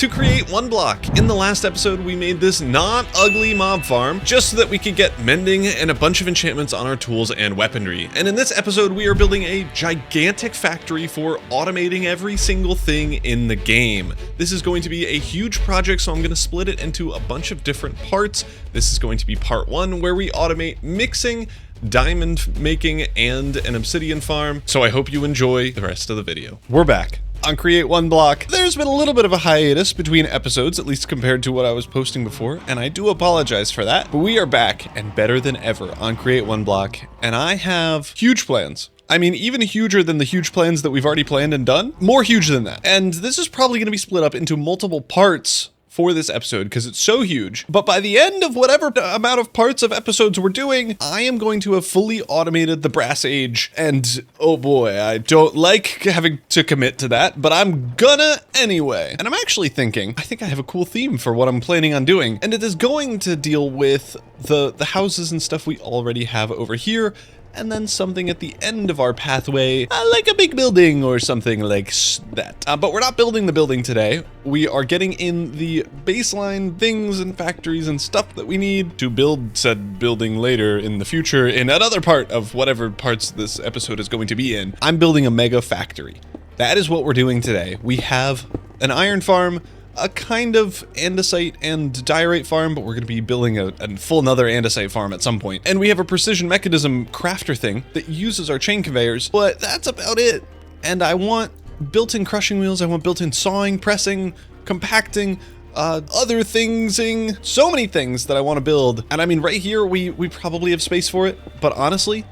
to create one block. In the last episode, we made this not ugly mob farm just so that we could get mending and a bunch of enchantments on our tools and weaponry. And in this episode, we are building a gigantic factory for automating every single thing in the game. This is going to be a huge project, so I'm going to split it into a bunch of different parts. This is going to be part one, where we automate mixing, diamond making, and an obsidian farm. So I hope you enjoy the rest of the video. We're back on Create One Block. There's been a little bit of a hiatus between episodes, at least compared to what I was posting before, and I do apologize for that, but we are back and better than ever on Create One Block, and I have huge plans. I mean, even huger than the huge plans that we've already planned and done, more huge than that. And this is probably going to be split up into multiple parts for this episode because it's so huge. But by the end of whatever amount of parts of episodes we're doing, I am going to have fully automated the brass age. And oh boy, I don't like having to commit to that, but I'm gonna anyway. And I'm actually thinking, I think I have a cool theme for what I'm planning on doing. And it is going to deal with the houses and stuff we already have over here, and then something at the end of our pathway, like a big building or something like that. But we're not building the building today. We are getting in the baseline things and factories and stuff that we need to build said building later in the future in another part of whatever parts this episode is going to be in. I'm building a mega factory. That is what we're doing today. We have an iron farm, a kind of andesite and diorite farm, but we're going to be building a full another andesite farm at some point. And we have a precision mechanism crafter thing that uses our chain conveyors, but that's about it. And I want built-in crushing wheels, I want built-in sawing, pressing, compacting, other thingsing, so many things that I want to build. And I mean, right here, we probably have space for it, but honestly,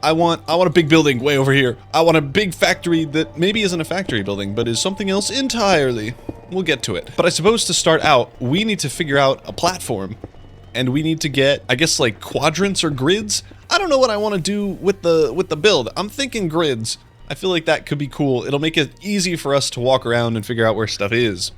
I want a big building way over here. I want a big factory that maybe isn't a factory building, but is something else entirely. We'll get to it. But I suppose to start out, we need to figure out a platform, and we need to get, I guess, like quadrants or grids. I don't know what I want to do with the build. I'm thinking grids. I feel like that could be cool. It'll make it easy for us to walk around and figure out where stuff is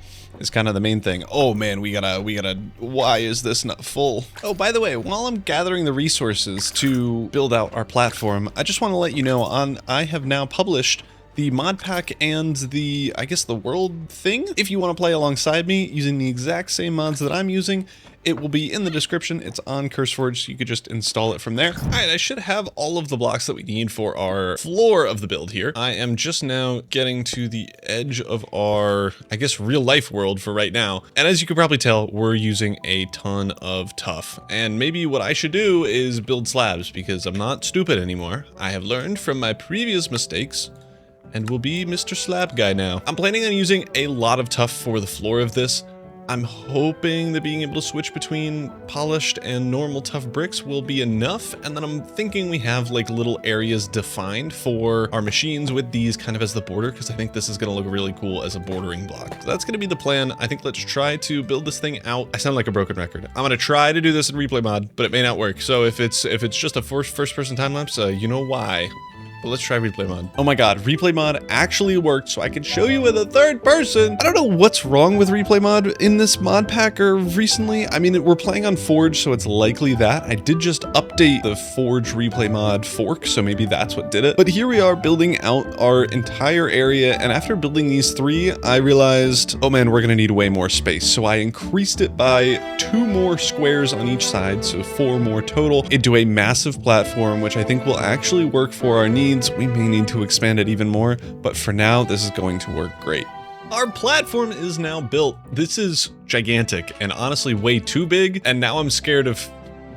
kind of the main thing. Oh man, we gotta, why is this not full? Oh, by the way, while I'm gathering the resources to build out our platform, I just want to let you know I have now published the mod pack and the, I guess, the world thing. If you want to play alongside me using the exact same mods that I'm using, it will be in the description. It's on CurseForge, so you could just install it from there. All right, I should have all of the blocks that we need for our floor of the build here. I am just now getting to the edge of our, I guess, real life world for right now. And as you can probably tell, we're using a ton of tuff. And maybe what I should do is build slabs because I'm not stupid anymore. I have learned from my previous mistakes and will be Mr. Slab Guy now. I'm planning on using a lot of tuff for the floor of this. I'm hoping that being able to switch between polished and normal tough bricks will be enough, and then I'm thinking we have like little areas defined for our machines with these kind of as the border, because I think this is going to look really cool as a bordering block. So that's going to be the plan. I think let's try to build this thing out. I sound like a broken record. I'm going to try to do this in replay mod, but it may not work. So if it's just a first person time lapse, you know why. But let's try replay mod. Oh my god, replay mod actually worked, so I can show you in the third person. I don't know what's wrong with replay mod in this mod pack or recently. I mean, we're playing on Forge, so it's likely that. I did just update the Forge replay mod fork, so maybe that's what did it. But here we are building out our entire area, and after building these three, I realized, oh man, we're gonna need way more space. So I increased it by 2 more squares on each side, so 4 more total, into a massive platform, which I think will actually work for our needs. We may need to expand it even more, but for now, this is going to work great. Our platform is now built. This is gigantic and honestly way too big, and now I'm scared of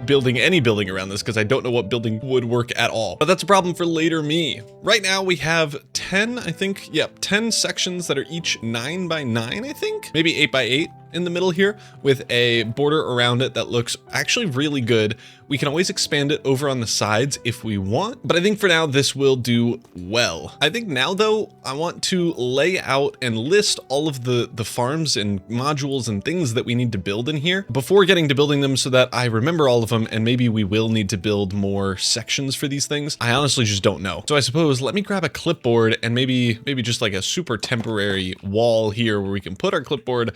building any building around this because I don't know what building would work at all. But that's a problem for later me. Right now we have 10, I think, yep, 10 sections that are each 9 by 9, I think, maybe 8 by 8 in the middle here with a border around it that looks actually really good. We can always expand it over on the sides if we want, but I think for now this will do well. I think now though, I want to lay out and list all of the farms and modules and things that we need to build in here before getting to building them so that I remember all of them, and maybe we will need to build more sections for these things. I honestly just don't know. So I suppose let me grab a clipboard and maybe just like a super temporary wall here where we can put our clipboard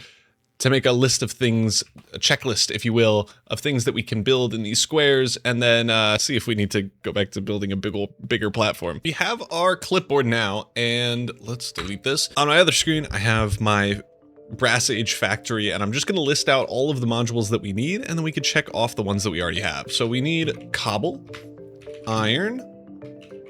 to make a list of things, a checklist, if you will, of things that we can build in these squares, and then see if we need to go back to building a bigger platform. We have our clipboard now, and let's delete this. On my other screen, I have my Brass Age factory, and I'm just going to list out all of the modules that we need, and then we could check off the ones that we already have. So we need cobble, iron,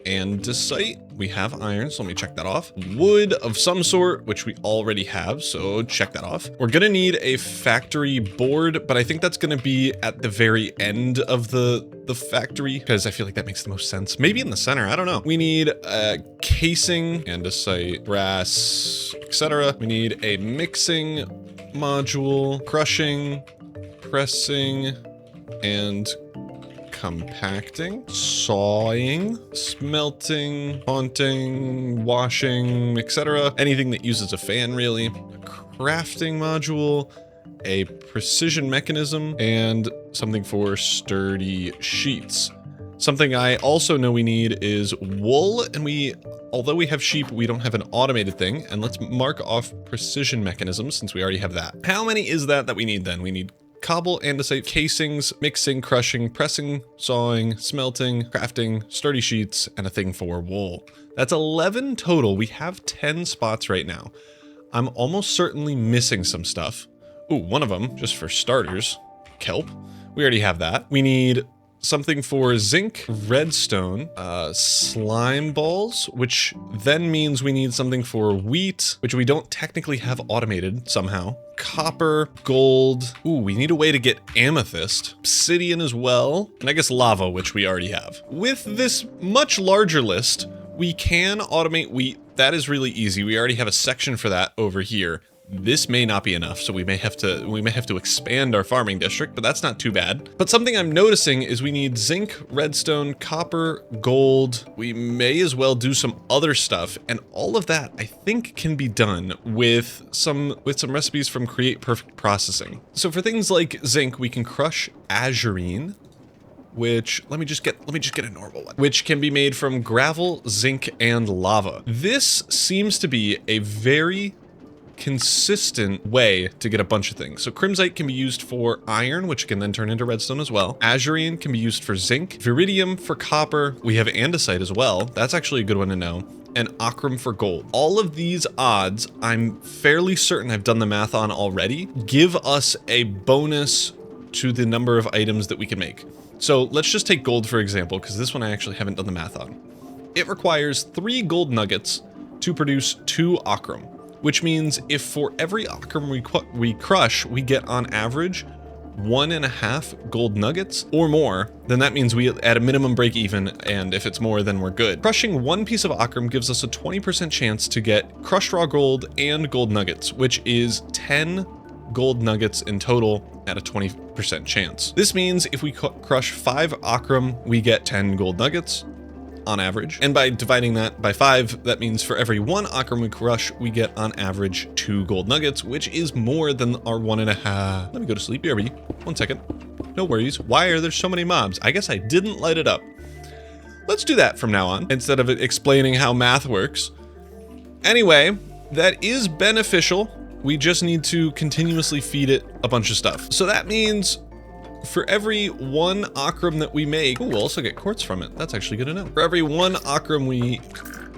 andesite. We have iron, so let me check that off. Wood of some sort, which we already have, so check that off. We're gonna need a factory board, but I think that's gonna be at the very end of the factory, because I feel like that makes the most sense. Maybe in the center, I don't know. We need a casing, andesite, brass, etc. We need a mixing module, crushing, pressing, and compacting, sawing, smelting, haunting, washing, etc. Anything that uses a fan, really. A crafting module, a precision mechanism, and something for sturdy sheets. Something I also know we need is wool, and although we have sheep, we don't have an automated thing, and let's mark off precision mechanisms since we already have that. How many is that we need then? We need cobble, andesite, casings, mixing, crushing, pressing, sawing, smelting, crafting, sturdy sheets, and a thing for wool. That's 11 total. We have 10 spots right now. I'm almost certainly missing some stuff. Ooh, one of them, just for starters, kelp. We already have that. We need something for zinc, redstone, slime balls, which then means we need something for wheat, which we don't technically have automated somehow. Copper, gold. Ooh, we need a way to get amethyst, obsidian as well, and I guess lava, which we already have. With this much larger list, we can automate wheat. That is really easy. We already have a section for that over here. This may not be enough, so we may have to expand our farming district, but that's not too bad. But something I'm noticing is we need zinc, redstone, copper, gold. We may as well do some other stuff, and all of that I think can be done with some recipes from Create Perfect Processing. So for things like zinc, we can crush azurine, which let me just get a normal one, which can be made from gravel, zinc, and lava. This seems to be a very consistent way to get a bunch of things. So crimsite can be used for iron, which can then turn into redstone as well. Azurine can be used for zinc, viridium for copper. We have andesite as well. That's actually a good one to know. And ochrum for gold. All of these odds, I'm fairly certain I've done the math on already, give us a bonus to the number of items that we can make. So let's just take gold for example, because this one I actually haven't done the math on. It requires 3 gold nuggets to produce 2 ochrum. Which means if for every ochrum we crush, we get on average 1.5 gold nuggets or more, then that means we at a minimum break even, and if it's more, then we're good. Crushing 1 piece of ochrum gives us a 20% chance to get crushed raw gold and gold nuggets, which is 10 gold nuggets in total at a 20% chance. This means if we crush 5 ochrum, we get 10 gold nuggets on average. And by dividing that by 5, that means for every 1 ochrum we crush, we get on average 2 gold nuggets, which is more than our 1.5. Let me go to sleep, BRB. 1 second. No worries. Why are there so many mobs? I guess I didn't light it up. Let's do that from now on, instead of explaining how math works. Anyway, that is beneficial. We just need to continuously feed it a bunch of stuff. So that means for every 1 ochrum that we make, we'll also get quartz from it. That's actually good to know. For every 1 ochrum we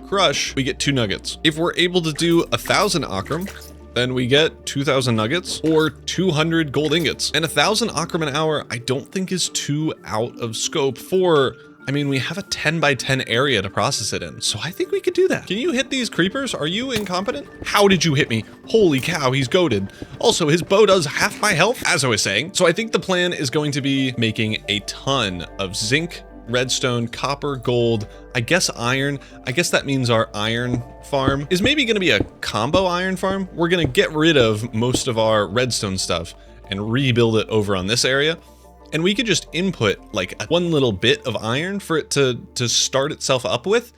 crush, we get 2 nuggets. If we're able to do 1,000 ochrum, then we get 2,000 nuggets or 200 gold ingots. And 1,000 ochrum an hour, I don't think is too out of scope for, I mean, we have a 10 by 10 area to process it in, so I think we could do that. Can you hit these creepers? Are you incompetent? How did you hit me? Holy cow, he's goated. Also, his bow does half my health, as I was saying. So I think the plan is going to be making a ton of zinc, redstone, copper, gold, I guess iron. I guess that means our iron farm is maybe gonna be a combo iron farm. We're gonna get rid of most of our redstone stuff and rebuild it over on this area. And we could just input like one little bit of iron for it to start itself up with.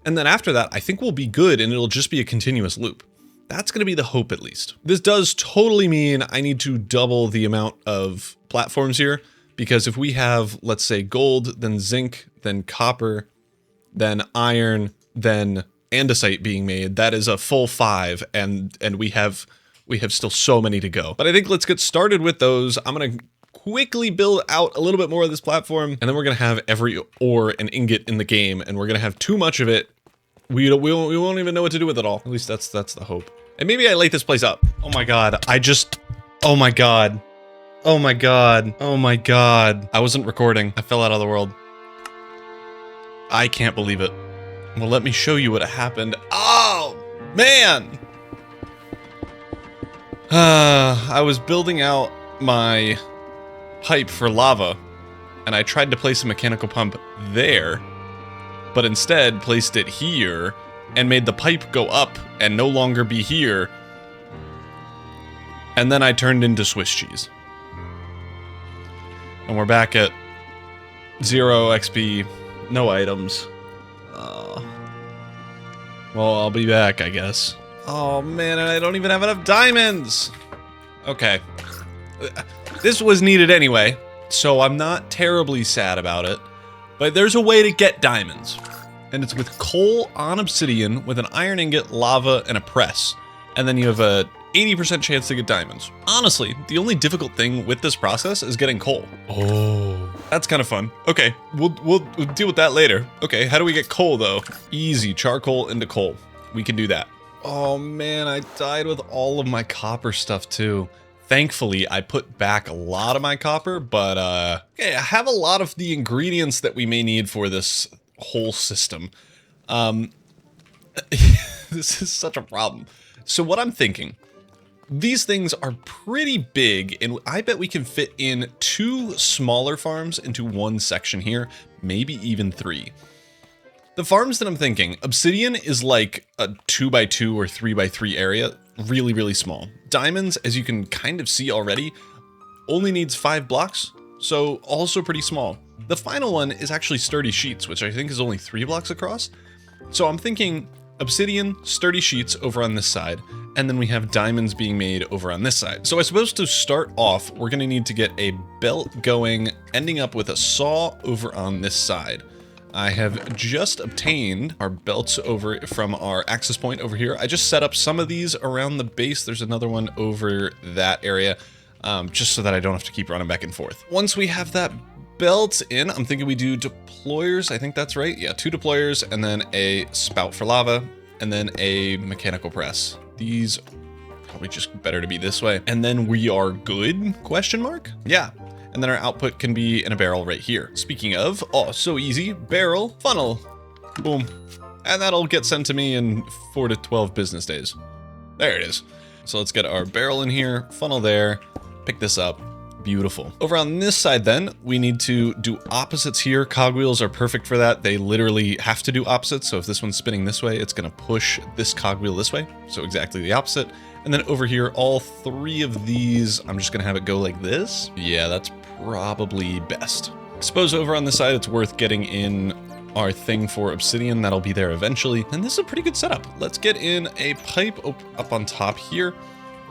And then after that, I think we'll be good and it'll just be a continuous loop. That's going to be the hope, at least. This does totally mean I need to double the amount of platforms here, because if we have, let's say, gold, then zinc, then copper, then iron, then andesite being made, that is a full 5, and we have still so many to go. But I think let's get started with those. I'm going to quickly build out a little bit more of this platform, and then we're going to have every ore and ingot in the game, and we're going to have too much of it. We won't even know what to do with it all. At least that's the hope. And maybe I light this place up. Oh my god, oh my god. Oh my god. Oh my god. I wasn't recording. I fell out of the world. I can't believe it. Well, let me show you what happened. Oh, man. I was building out my pipe for lava, and I tried to place a mechanical pump there, but instead placed it here and made the pipe go up and no longer be here. And then I turned into Swiss cheese. And we're back at 0 XP, no items. Well, I'll be back, I guess. Oh man, and I don't even have enough diamonds! Okay. This was needed anyway, so I'm not terribly sad about it. But there's a way to get diamonds. And it's with coal on obsidian, with an iron ingot, lava, and a press. And then you have a 80% chance to get diamonds. Honestly, the only difficult thing with this process is getting coal. Oh, that's kind of fun. Okay, we'll deal with that later. Okay, how do we get coal though? Easy, charcoal into coal. We can do that. Oh man, I died with all of my copper stuff too. Thankfully, I put back a lot of my copper, but okay, I have a lot of the ingredients that we may need for this whole system. This is such a problem. So what I'm thinking, these things are pretty big, and I bet we can fit in 2 smaller farms into 1 section here, maybe even 3. The farms that I'm thinking, obsidian is like a 2x2 or 3x3 area, really, really small. Diamonds, as you can kind of see already, only needs 5 blocks, so also pretty small. The final one is actually sturdy sheets, which I think is only 3 blocks across. So I'm thinking obsidian, sturdy sheets over on this side, and then we have diamonds being made over on this side. So I suppose to start off, we're gonna need to get a belt going, ending up with a saw over on this side. I have just obtained our belts over from our access point over here. I just set up some of these around the base. There's another one over that area, just so that I don't have to keep running back and forth. Once we have that belt in, I'm thinking we do deployers. I think that's right. Yeah, 2 deployers and then a spout for lava and then a mechanical press. These probably just better to be this way. And then we are good, question mark? Yeah. And then our output can be in a barrel right here. Speaking of, oh, so easy, barrel, funnel, boom. And that'll get sent to me in 4 to 12 business days. There it is. So let's get our barrel in here, funnel there, pick this up. Beautiful. Over on this side then, we need to do opposites here. Cogwheels are perfect for that. They literally have to do opposites. So if this one's spinning this way, it's gonna push this cogwheel this way. So exactly the opposite. And then over here, all 3 of these, I'm just gonna have it go like this. Yeah, that's probably best. I suppose over on this side, it's worth getting in our thing for obsidian. That'll be there eventually. And this is a pretty good setup. Let's get in a pipe up on top here.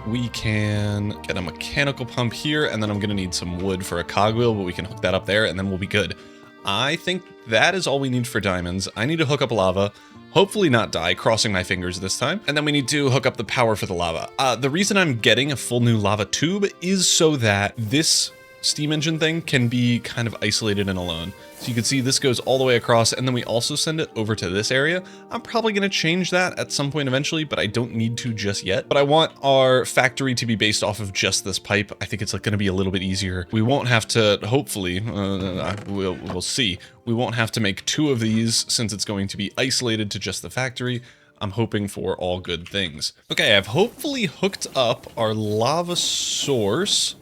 We can get a mechanical pump here, and then I'm gonna need some wood for a cogwheel, but we can hook that up there and then we'll be good. I think that is all we need for diamonds. I need to hook up lava, hopefully not die, crossing my fingers this time. And then we need to hook up the power for the lava. The reason I'm getting a full new lava tube is so that this steam engine thing can be kind of isolated and alone. So you can see this goes all the way across, and then we also send it over to this area. I'm probably going to change that at some point eventually, but I don't need to just yet. But I want our factory to be based off of just this pipe. I think it's going to be a little bit easier. We won't have to, hopefully, we'll see. We won't have to make 2 of these since it's going to be isolated to just the factory. I'm hoping for all good things. Okay, I've hopefully hooked up our lava source.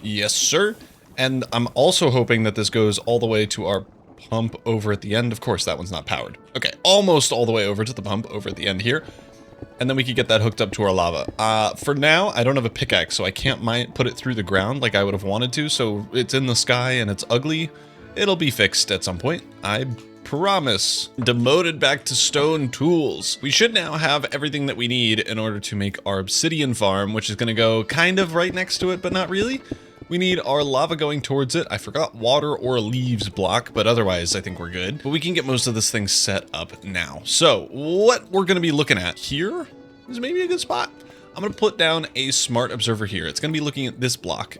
Yes, sir. And I'm also hoping that this goes all the way to our pump over at the end. Of course, that one's not powered. Okay, almost all the way over to the pump over at the end here. And then we could get that hooked up to our lava. For now, I don't have a pickaxe, so I can't put it through the ground like I would have wanted to. So it's in the sky and it's ugly. It'll be fixed at some point. I promise. Demoted back to stone tools. We should now have everything that we need in order to make our obsidian farm, which is going to go kind of right next to it, but not really. We need our lava going towards it. I forgot water or leaves block, but otherwise I think we're good. But we can get most of this thing set up now. So what we're going to be looking at here is maybe a good spot. I'm going to put down a smart observer here. It's going to be looking at this block.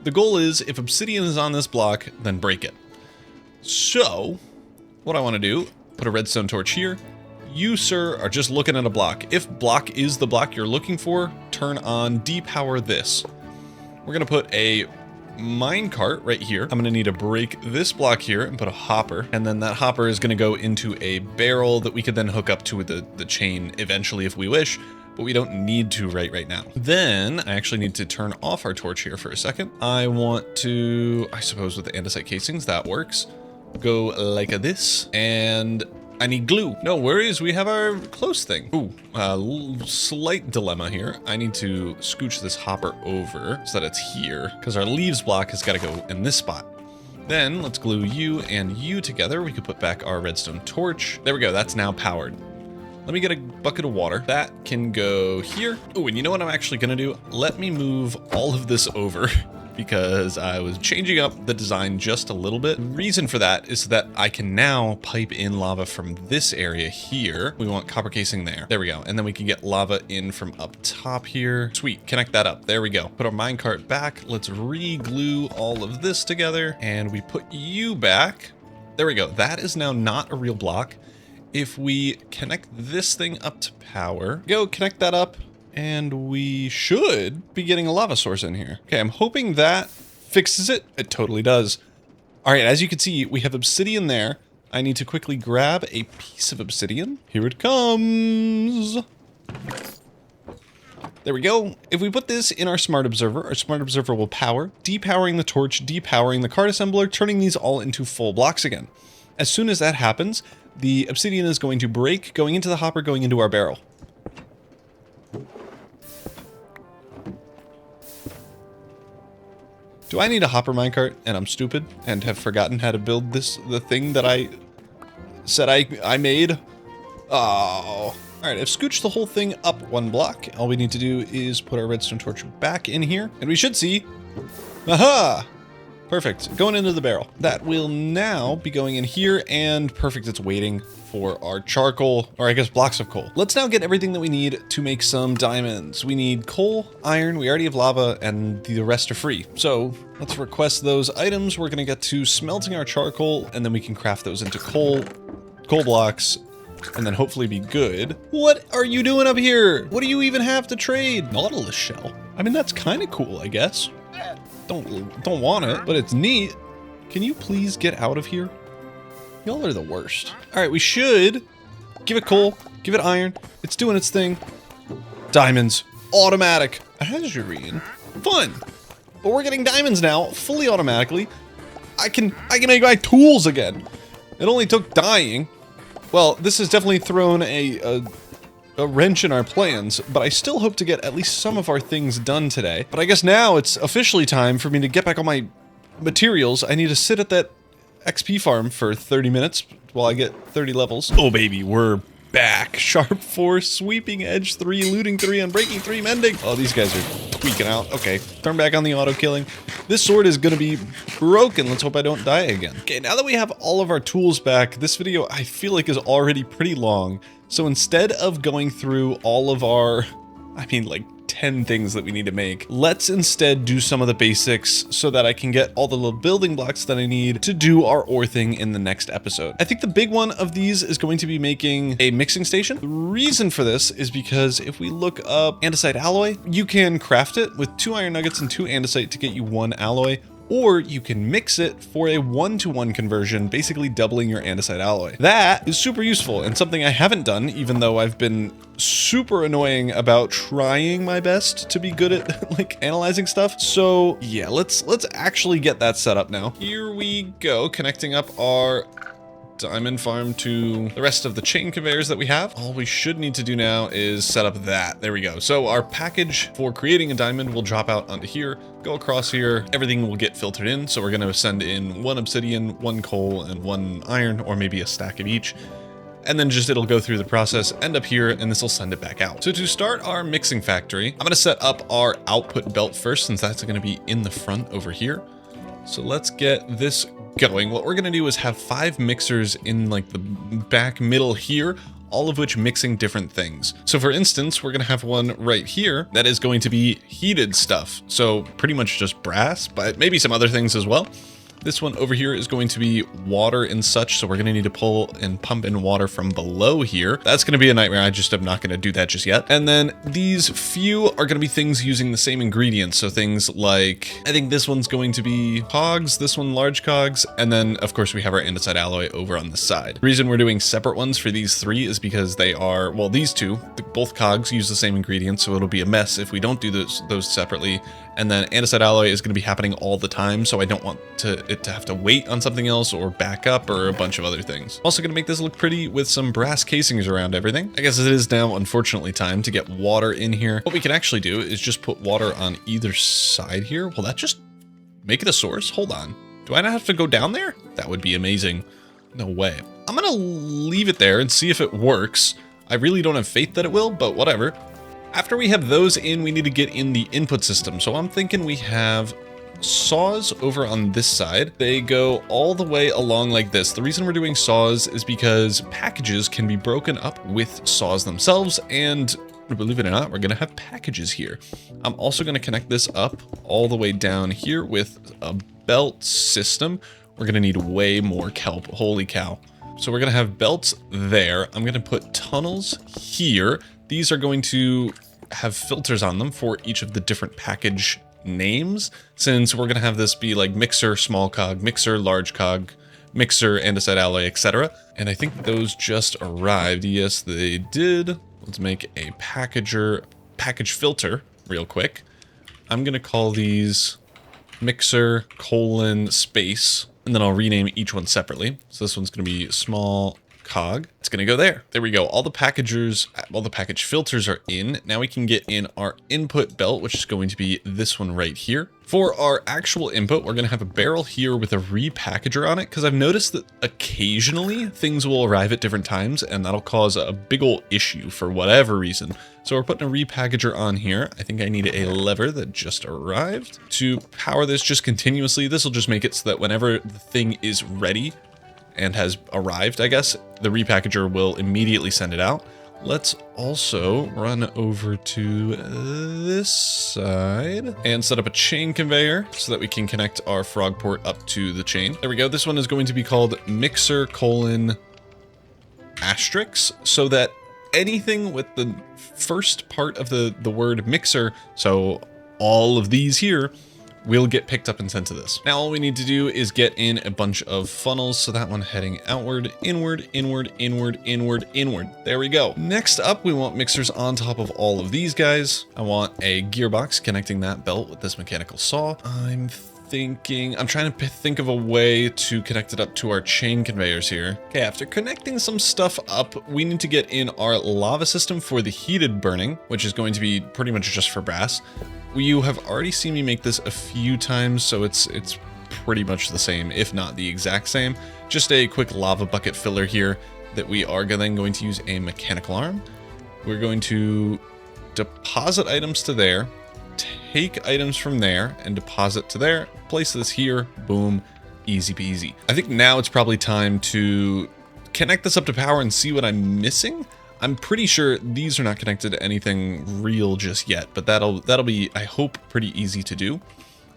The goal is if obsidian is on this block, then break it. So what I want to do, put a redstone torch here, you, sir, are just looking at a block. If block is the block you're looking for, turn on depower this. We're gonna put a minecart right here. I'm gonna need to break this block here and put a hopper, and then that hopper is gonna go into a barrel that we could then hook up to the chain eventually if we wish, but we don't need to right now. Then I actually need to turn off our torch here for a second. I want to, I suppose with the andesite casings, that works. Go like this, and I need glue. No worries, we have our close thing. Ooh, slight dilemma here. I need to scooch this hopper over so that it's here, because our leaves block has got to go in this spot. Then let's glue you and you together. We could put back our redstone torch. There we go, that's now powered. Let me get a bucket of water. That can go here. Oh, and you know what I'm actually gonna do? Let me move all of this over because I was changing up the design just a little bit. The reason for that is that I can now pipe in lava from this area here. We want copper casing there. There we go. And then we can get lava in from up top here. Sweet, connect that up. There we go. Put our minecart back. Let's re-glue all of this together and we put you back. There we go. That is now not a real block. If we connect this thing up to power, go connect that up, and we should be getting a lava source in here. Okay, I'm hoping that fixes it. It totally does. All right, as you can see, we have obsidian there. I need to quickly grab a piece of obsidian. Here it comes. There we go. If we put this in our smart observer will power, depowering the torch, depowering the cart assembler, turning these all into full blocks again. As soon as that happens, the obsidian is going to break, going into the hopper, going into our barrel. Do I need a hopper minecart and I'm stupid and have forgotten how to build the thing that I said I made? Oh. Alright, I've scooched the whole thing up one block. All we need to do is put our redstone torch back in here, and we should see... Aha! Perfect. Going into the barrel. That will now be going in here, and perfect, it's waiting for our charcoal, or I guess blocks of coal. Let's now get everything that we need to make some diamonds. We need coal, iron, we already have lava, and the rest are free. So let's request those items. We're gonna get to smelting our charcoal, and then we can craft those into coal blocks, and then hopefully be good. What are you doing up here? What do you even have to trade? Nautilus shell. I mean, that's kind of cool, I guess. Don't want it, but it's neat. Can you please get out of here? Y'all are the worst. All right, we should give it coal, give it iron. It's doing its thing. Diamonds, automatic. Azurine, fun. But we're getting diamonds now, fully automatically. I can make my tools again. It only took dying. Well, this has definitely thrown a wrench in our plans, but I still hope to get at least some of our things done today. But I guess now it's officially time for me to get back on my materials. I need to sit at that XP farm for 30 minutes while I get 30 levels. Oh baby, we're back. Sharp 4, sweeping edge 3, looting 3, unbreaking 3, mending. Oh, these guys are tweaking out. Okay, turn back on the auto killing. This sword is gonna be broken. Let's hope I don't die again. Okay, now that we have all of our tools back, this video I feel like is already pretty long. So instead of going through all of our, I mean like 10 things that we need to make, let's instead do some of the basics so that I can get all the little building blocks that I need to do our ore thing in the next episode. I think the big one of these is going to be making a mixing station. The reason for this is because if we look up andesite alloy, you can craft it with 2 iron nuggets and 2 andesite to get you 1 alloy. Or you can mix it for a 1-to-1 conversion, basically doubling your andesite alloy. That is super useful and something I haven't done, even though I've been super annoying about trying my best to be good at like analyzing stuff. So yeah, let's actually get that set up now. Here we go, connecting up our diamond farm to the rest of the chain conveyors that we have. All we should need to do now is set up that. There we go. So our package for creating a diamond will drop out onto here, go across here. Everything will get filtered in. So we're going to send in 1 obsidian, 1 coal, and 1 iron, or maybe a stack of each. And then just it'll go through the process, end up here, and this will send it back out. So to start our mixing factory, I'm going to set up our output belt first, since that's going to be in the front over here. So let's get this going. What we're going to do is have 5 mixers in like the back middle here, all of which mixing different things. So for instance, we're going to have one right here that is going to be heated stuff. So pretty much just brass, but maybe some other things as well. This one over here is going to be water and such, so we're going to need to pull and pump in water from below here. That's going to be a nightmare. I just am not going to do that just yet. And then these few are going to be things using the same ingredients. So things like, I think this one's going to be cogs, this one large cogs, and then of course we have our andesite alloy over on the side. The reason we're doing separate ones for these three is because they are, well, these two, both cogs use the same ingredients, so it'll be a mess if we don't do those separately. And then andesite alloy is going to be happening all the time, so I don't want it to have to wait on something else or back up or a bunch of other things. Also going to make this look pretty with some brass casings around everything. I guess it is now, unfortunately, time to get water in here. What we can actually do is just put water on either side here. Will that just make it a source? Hold on. Do I not have to go down there? That would be amazing. No way. I'm going to leave it there and see if it works. I really don't have faith that it will, but whatever. After we have those in, we need to get in the input system. So I'm thinking we have saws over on this side. They go all the way along like this. The reason we're doing saws is because packages can be broken up with saws themselves, and believe it or not, we're going to have packages here. I'm also going to connect this up all the way down here with a belt system. We're going to need way more kelp. Holy cow. So we're going to have belts there. I'm going to put tunnels here. These are going to have filters on them for each of the different package names, since we're going to have this be like mixer, small cog, mixer, large cog, mixer, andesite alloy, etc. And I think those just arrived. Yes, they did. Let's make a package filter real quick. I'm going to call these mixer, space, and then I'll rename each one separately. So this one's going to be small cog. It's going to go there. There we go. All the package filters are in. Now we can get in our input belt, which is going to be this one right here. For our actual input, we're going to have a barrel here with a repackager on it, because I've noticed that occasionally things will arrive at different times, and that'll cause a big old issue for whatever reason. So we're putting a repackager on here. I think I need a lever that just arrived to power this just continuously. This will just make it so that whenever the thing is ready and has arrived, I guess, the repackager will immediately send it out. Let's also run over to this side and set up a chain conveyor so that we can connect our frog port up to the chain. There we go. This one is going to be called mixer : asterisk, so that anything with the first part of the word mixer, so all of these here, will get picked up and sent to this. Now all we need to do is get in a bunch of funnels. So that one heading outward, inward, inward, inward, inward, inward. There we go. Next up, we want mixers on top of all of these guys. I want a gearbox connecting that belt with this mechanical saw. I'm trying to think of a way to connect it up to our chain conveyors here. Okay, after connecting some stuff up, we need to get in our lava system for the heated burning, which is going to be pretty much just for brass. You have already seen me make this a few times, so it's pretty much the same, if not the exact same. Just a quick lava bucket filler here that we are then going to use a mechanical arm. We're going to deposit items to there, take items from there and deposit to there, place this here, boom, easy peasy. I think now it's probably time to connect this up to power and see what I'm missing. I'm pretty sure these are not connected to anything real just yet, but that'll be, I hope, pretty easy to do.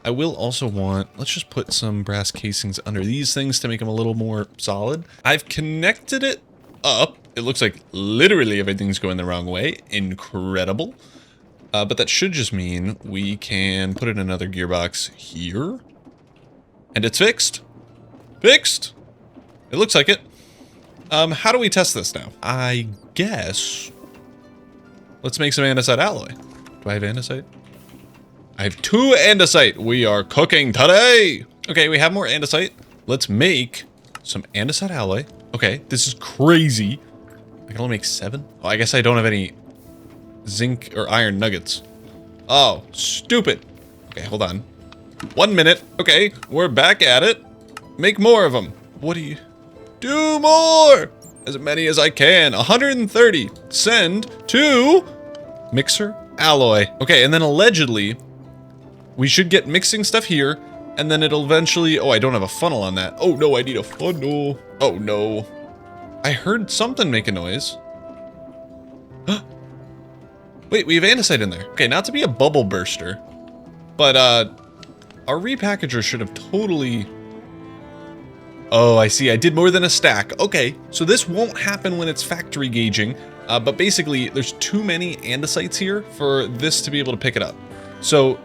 I will also want, let's just put some brass casings under these things to make them a little more solid. I've connected it up. It looks like literally everything's going the wrong way. Incredible. But that should just mean we can put in another gearbox here. And it's fixed. Fixed. It looks like it. How do we test this now? I guess. Let's make some andesite alloy. Do I have andesite? I have 2 andesite. We are cooking today. Okay, we have more andesite. Let's make some andesite alloy. Okay, this is crazy. I can only make 7. Oh, I guess I don't have any zinc or iron nuggets. Oh, stupid. Okay, hold on. 1 minute. Okay, we're back at it. Make more of them. What do you... Do more! As many as I can. 130. Send to mixer alloy. Okay, and then allegedly, we should get mixing stuff here, and then it'll eventually... Oh, I don't have a funnel on that. Oh, no, I need a funnel. Oh, no. I heard something make a noise. Wait, we have andesite in there. Okay, not to be a bubble burster, but our repackager should have totally Oh, I see. I did more than a stack. Okay, so this won't happen when it's factory gauging, but basically there's too many andesites here for this to be able to pick it up. So,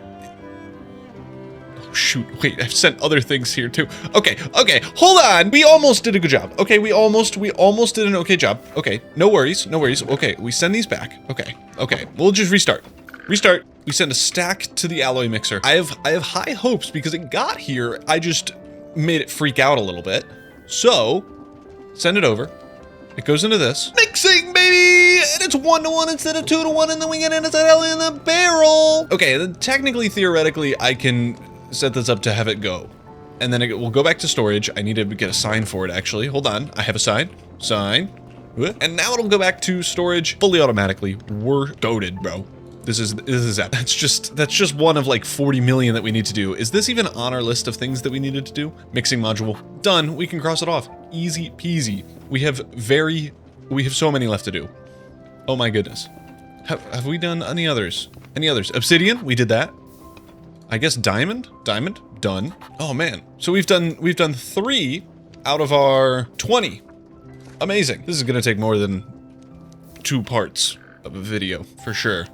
oh shoot, wait, I've sent other things here too. Okay, hold on. We almost did a good job. Okay, we almost did an okay job. Okay, no worries. Okay, we send these back. Okay, we'll just restart. We send a stack to the alloy mixer. I have high hopes because it got here. I just made it freak out a little bit. So, send it over. It goes into this. Mixing, baby! And it's 1-to-1 instead of 2-to-1, and then we get andesite in the barrel. Okay, then technically, theoretically, I can set this up to have it go. And then it will go back to storage. I need to get a sign for it, actually. Hold on, I have a sign. Sign. And now it'll go back to storage fully automatically. We're goated, bro. This is that. That's just one of like 40 million that we need to do. Is this even on our list of things that we needed to do? Mixing module done. We can cross it off. Easy peasy. We have so many left to do. Oh my goodness. Have we done any others? Obsidian, we did that. I guess diamond, done. Oh man. So we've done 3 out of our 20. Amazing. This is gonna take more than 2 parts of a video for sure.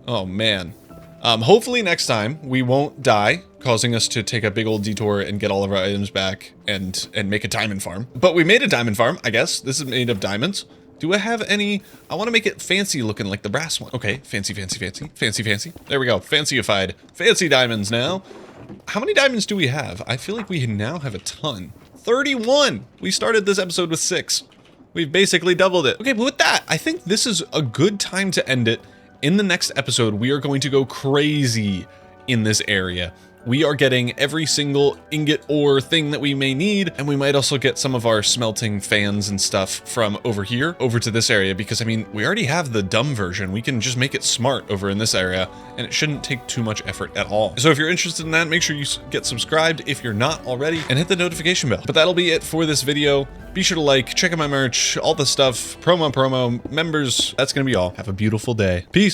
Oh man. Hopefully next time we won't die, causing us to take a big old detour and get all of our items back and make a diamond farm. But we made a diamond farm, I guess. This is made of diamonds. Do I have any? I want to make it fancy looking like the brass one. Okay, fancy. There we go, fancyified. Fancy diamonds now. How many diamonds do we have? I feel like we now have a ton. 31! We started this episode with 6. We've basically doubled it. Okay, but with that, I think this is a good time to end it. In the next episode, we are going to go crazy in this area. We are getting every single ingot ore thing that we may need, and we might also get some of our smelting fans and stuff from over here over to this area, because I mean, we already have the dumb version. We can just make it smart over in this area, and it shouldn't take too much effort at all. So if you're interested in that, make sure you get subscribed if you're not already, and hit the notification bell. But that'll be it for this video. Be sure to like, check out my merch, all the stuff, promo, members. That's gonna be all. Have a beautiful day. Peace.